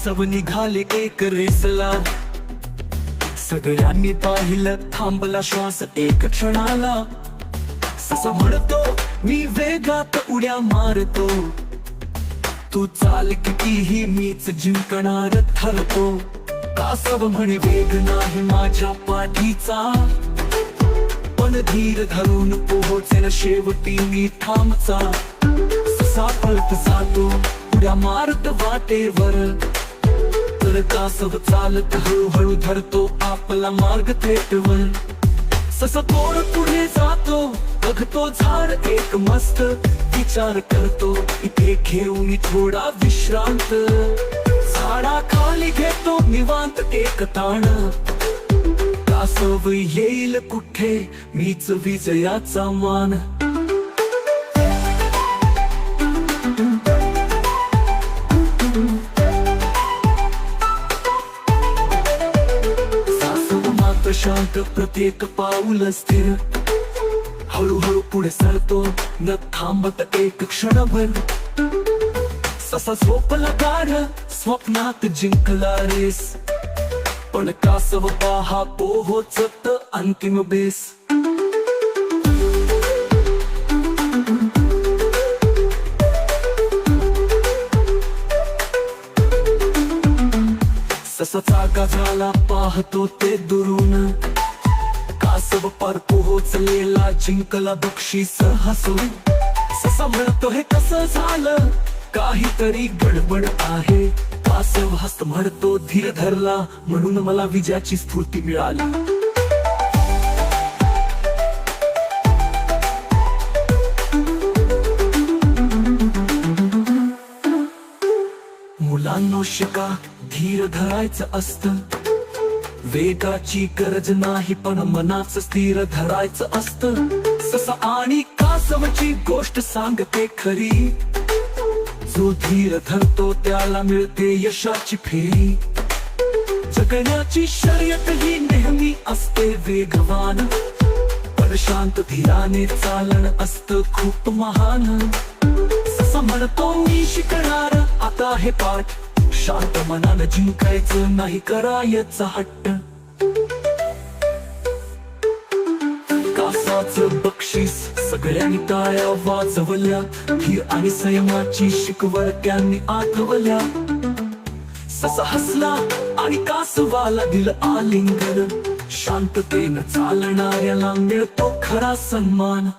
कासव निघाले एक रेसला, सगळ्यांनी पाहिलं, थांबला श्वास एक क्षणाला. ससा म्हणतो मी वेगात उड्या मारतो, तू चाल कितीही मीच जिंकणार ठरतो. कासव म्हणे वेग नाही माझ्या पाठीचा, पण धीर धरून पोहोचेल शेवटी मी ठामचा. ससा पळत जातो उड्या मारत वाटेवर, तर कासव चालत हळूहळू धरतो आपला मार्ग थेटवर. ससा थोडं पुढे जातो, बघतो झाड एक मस्त, विचार करतो इथे घेऊन थोडा विश्रांत. झाडाखाली घेतो निवांत एक ताण, कासव येईल कुठे मीच विजयाचा मान. कासव मात्र शांत, प्रत्येक पाऊल स्थिर, हळूहळू पुढे सरतो न थांबत एक क्षणभर. ससा झोपला गाढ, स्वप्नात जिंकला रेस, पण कासव पहा पोहोचत अंतिम बेस. ससा जागा झाला, पाहतो ते दुरून, कासव पार पोहोचलेला, जिंकला बक्षीस हसून. ससा म्हणतो हे कसं झालं, काहीतरी गडबड आहे. कासव हसत म्हणतो धीर धरला म्हणून मला विजयाची स्फूर्ती मिळाली. मुलांनो शिका, धीर धरायचं असतं, वेगाची गरज नाही पण मनाचं स्थिर धरायचं असतं. ससा आणि कासवाची गोष्ट सांगते खरी, जो धीर धरतो त्याला मिळते यशाची फेरी. जगण्याची शर्यत ही नेहमी असते वेगवान, पण शांत धीराने चालण असतं खूप महान. ससा म्हणतो मी शिकणार आता हे पाठ, शांत मनानं जिंकायचं नाही करायचं हट्ट. कासाचं बक्षीस सगळ्यांनी टाळ्या वाजवल्या, धीर आणि संयमाची शिकवण त्यांनी आठवल्या. ससा हसला आणि कासवाला दिलं आलिंगन, शांततेनं चालणाऱ्याला मिळतो खरा सन्मान.